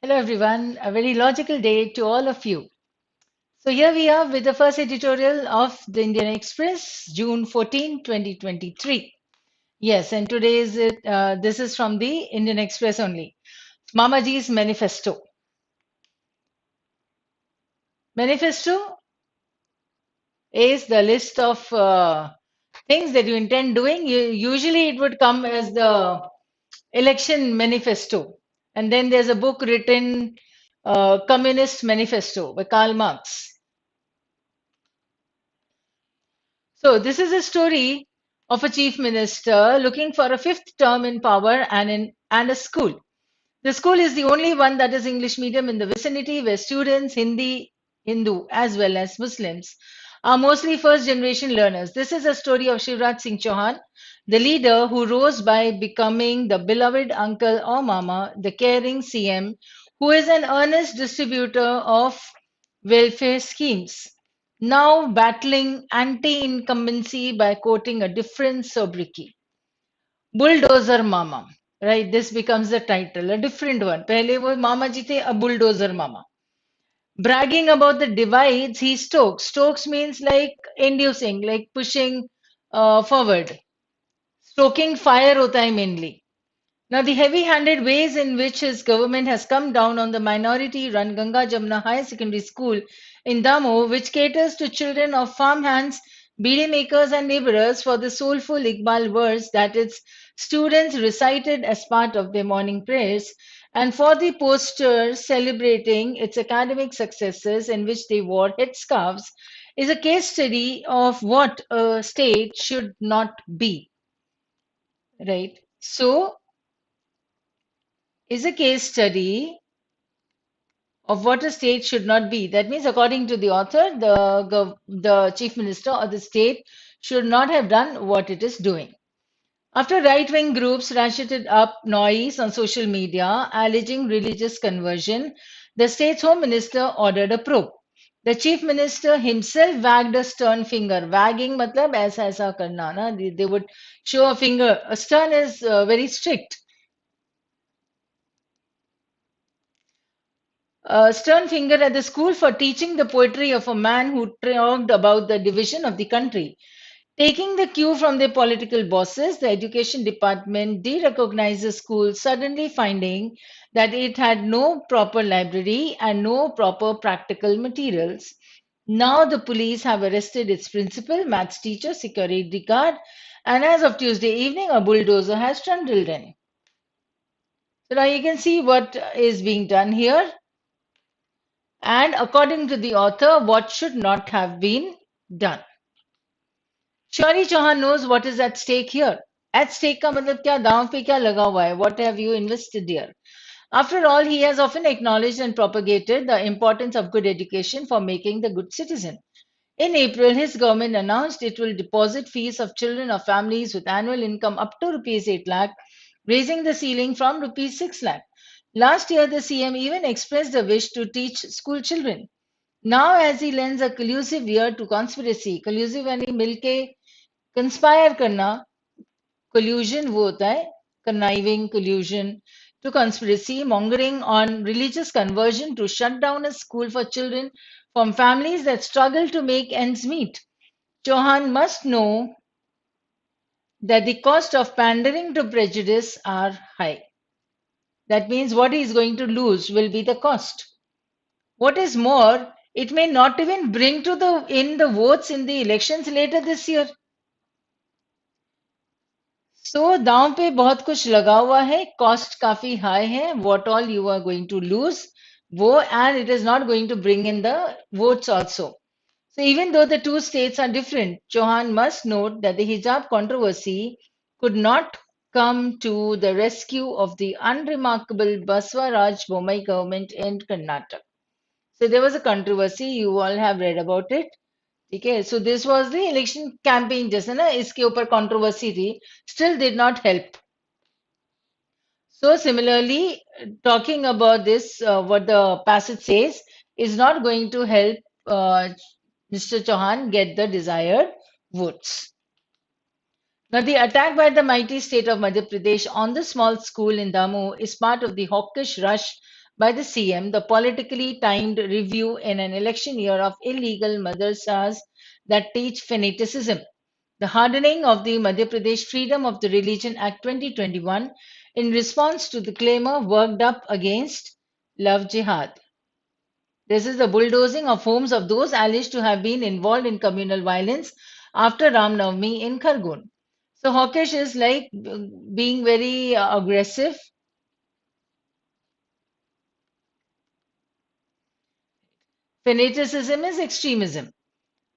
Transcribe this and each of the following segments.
Hello, everyone. A very logical day to all of you. So, here we are with the first editorial of the Indian Express, June 14, 2023. Yes, and today this is from the Indian Express only. Mamaji's Manifesto. Manifesto is the list of things that you intend doing. Usually, it would come as the election manifesto. And then there's a book written, Communist Manifesto by Karl Marx. So, this is a story of a chief minister looking for a fifth term in power and a school. The school is the only one that is English medium in the vicinity where students, Hindu, as well as Muslims, are mostly first generation learners. This is a story of Shivraj Singh Chauhan, the leader who rose by becoming the beloved uncle or mama, the caring CM, who is an earnest distributor of welfare schemes, now battling anti incumbency by quoting a different sobriquet. Bulldozer Mama. Right, this becomes the title, a different one. पहले वो मामा जी थे, a bulldozer mama. Bragging about the divides he stokes. Stokes means like inducing, like pushing forward. Stoking fire hota hai mainly. Now, the heavy handed ways in which his government has come down on the minority run Ganga Jamna High Secondary School in Damo, which caters to children of farmhands, beedi makers, and laborers for the soulful Iqbal verse that its students recited as part of their morning prayers, and for the posters celebrating its academic successes in which they wore headscarves, is a case study of what a state should not be. Right? So, is a case study of what a state should not be. That means, according to the author, the chief minister or the state should not have done what it is doing. After right wing groups ratcheted up noise on social media alleging religious conversion, the state's home minister ordered a probe. The chief minister himself wagged a stern finger. Wagging matlab aisa karna na. They would show a finger. A stern is very strict. A stern finger at the school for teaching the poetry of a man who talked about the division of the country. Taking the cue from their political bosses, the education department de-recognized the school, suddenly finding that it had no proper library and no proper practical materials. Now the police have arrested its principal, maths teacher, security guard, and as of Tuesday evening, a bulldozer has trundled in. So now you can see what is being done here. And according to the author, what should not have been done. Surely Chauhan knows what is at stake here. At stake का मतलब क्या दांव पे क्या लगा हुआ है? What have you invested here? After all, he has often acknowledged and propagated the importance of good education for making the good citizen. In April, his government announced it will deposit fees of children of families with annual income up to rupees 8 lakh, raising the ceiling from rupees 6 lakh. Last year, the CM even expressed a wish to teach school children. Now, as he lends a collusive ear to conspiracy, collusive यानी मिलके conspire करना, collusion वो होता है, conniving, collusion to conspiracy, mongering on religious conversion to shut down a school for children from families that struggle to make ends meet. Chauhan must know that the cost of pandering to prejudice are high. That means what he is going to lose will be the cost. What is more, it may not even bring to the votes in the elections later this year. So दांव पे बहुत कुछ लगा हुआ है, cost काफी high है, what all you are going to lose, वो and it is not going to bring in the votes also. So even though the two states are different, Chauhan must note that the hijab controversy could not come to the rescue of the unremarkable Baswaraj Bommai government in Karnataka. So there was a controversy, you all have read about it. ठीक है, so this was the election campaign जैसे ना इसके ऊपर controversy थी, still did not help. So similarly, talking about this, what the passage says is not going to help Mr. Chauhan get the desired votes. Now, the attack by the mighty state of Madhya Pradesh on the small school in Damu is part of the hawkish rush by the CM, the politically timed review in an election year of illegal madrasas that teach fanaticism, the hardening of the Madhya Pradesh Freedom of the Religion Act 2021 in response to the clamor worked up against love jihad. This is the bulldozing of homes of those alleged to have been involved in communal violence after Ram Navami in Khargun. So hawkish is like being very aggressive. Fanaticism is extremism.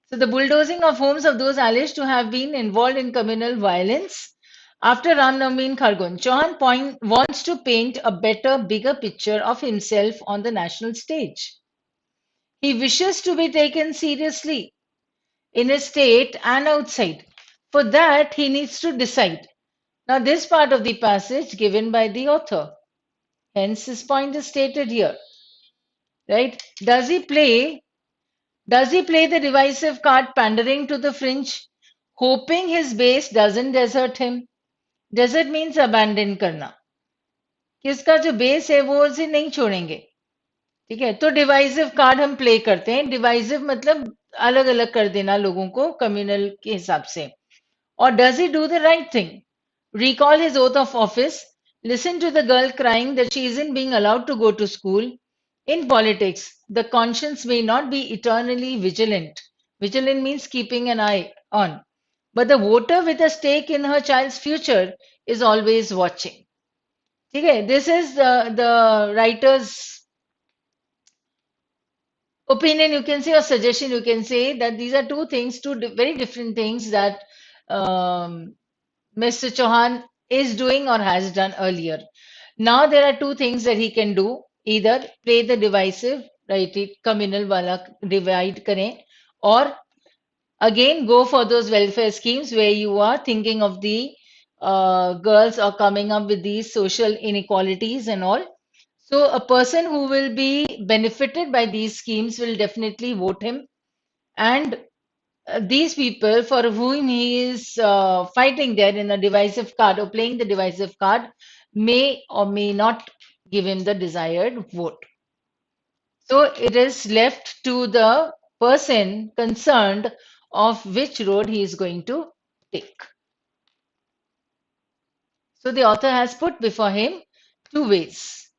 So the bulldozing of homes of those alleged to have been involved in communal violence after Ram Navami in Khargun. Chauhan wants to paint a better, bigger picture of himself on the national stage. He wishes to be taken seriously in his state and outside. For that, he needs to decide. Now, this part of the passage given by the author. Hence, his point is stated here, right? Does he play the divisive card pandering to the fringe, hoping his base doesn't desert him? Desert means abandon करना. कि इसका जो base है वो उसे नहीं छोड़ेंगे. ठीक है, तो डिवाइसिव कार्ड हम प्ले करते हैं. डिवाइसिव मतलब अलग अलग कर देना लोगों को कम्युनल के हिसाब से. Or does he do the right thing? Recall his oath of office, listen to the girl crying that she isn't being allowed to go to school. In politics, the conscience may not be eternally vigilant. Vigilant means keeping an eye on. But the voter with a stake in her child's future is always watching. Okay, this is the writer's opinion, you can say, or suggestion, you can say that these are two things, very different things that Mr. Chauhan is doing or has done earlier. Now there are two things that he can do. Either play the divisive, right, it communal wala divide kare, or again go for those welfare schemes where you are thinking of the girls or coming up with these social inequalities and all. So a person who will be benefited by these schemes will definitely vote him. And these people for whom he is fighting there in a divisive card or playing the divisive card may or may not give him the desired vote. So it is left to the person concerned of which road he is going to take. So the author has put before him two ways.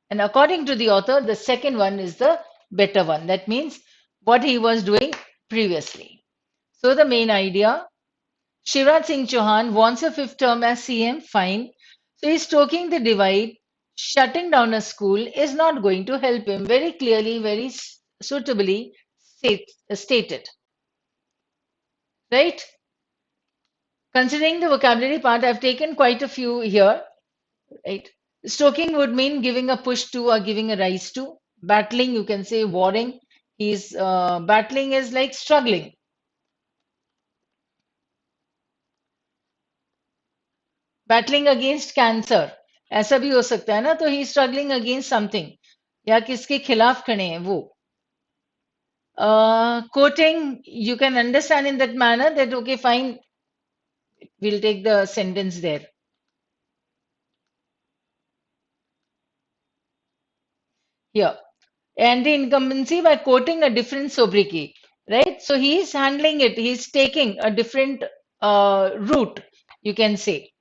And according to the author, the second one is the better one. That means what he was doing previously. So the main idea, Shivraj Singh Chauhan wants a fifth term as CM, fine. So he's stoking the divide. Shutting down a school is not going to help him. Very clearly, very suitably stated. Right? Considering the vocabulary part, I've taken quite a few here. Right? Stoking would mean giving a push to or giving a rise to. Battling, you can say warring. He's battling is like struggling. Battling against cancer ऐसा भी हो सकता है ना तो ही struggling against something या किसके खिलाफ खड़े हैं वो coating you can understand in that manner that okay fine we'll take the sentence there. Here, anti-incumbency by quoting a different sobriquet, right? So he is handling it. He is taking a different route, you can say,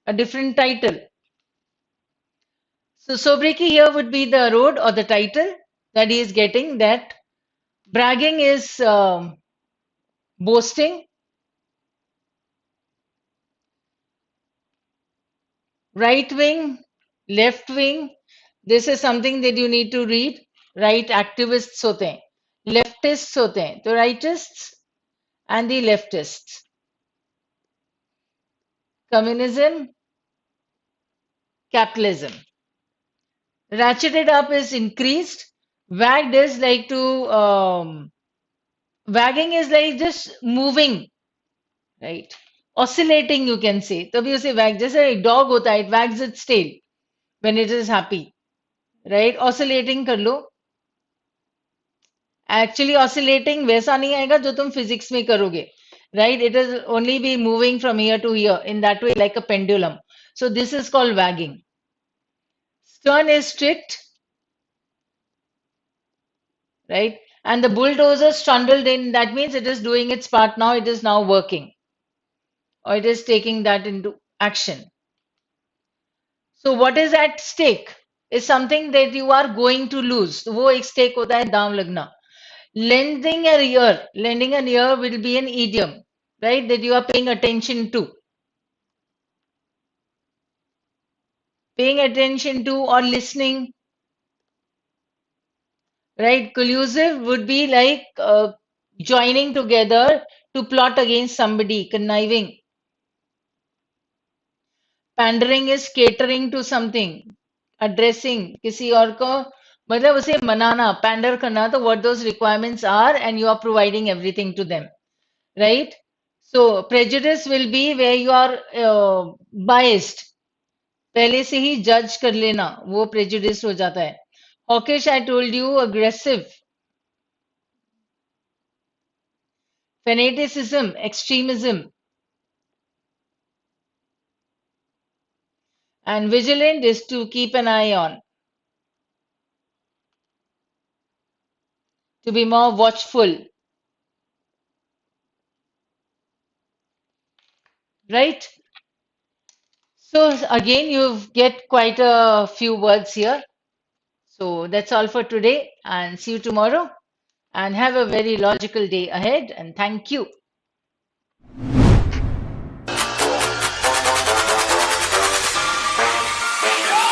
a different title. So sobriquet here would be the road or the title that he is getting. That bragging is boasting. Right wing, left wing. This is something that you need to read. Right activists होते हैं, leftists होते हैं. तो rightists and the leftists. Communism, capitalism. Ratcheted up is increased. Wagged is like to wagging is like just moving, right? Oscillating, you can say. तभी उसे wag जैसे एक dog होता है, it wags its tail when it is happy, right? Oscillating कर लो. Actually, oscillating वैसा नहीं आएगा जो तुम physics में करोगे, right? It is only be moving from here to here in that way like a pendulum. So this is called wagging. Stern is strict. right? And the bulldozer trundled in, that means it is doing its part now, it is now working, or it is taking that into action. So what is at stake is something that you are going to lose. वो एक stake होता है दांव लगना. Lending an ear will be an idiom, right? That you are paying attention to. Paying attention to or listening, right? Collusive would be like joining together to plot against somebody, conniving. Pandering is catering to something, addressing किसी और को, मतलब उसे मनाना, pander करना, तो what those requirements are and you are providing everything to them, right? So prejudice will be where you are biased, पहले से ही जज कर लेना, वो prejudice हो जाता है. Hawkish, I told you, aggressive. Fanaticism, extremism. And vigilant is to keep an eye on, to be more watchful, right? So again, you get quite a few words here. So that's all for today, and see you tomorrow. And have a very logical day ahead. And thank you.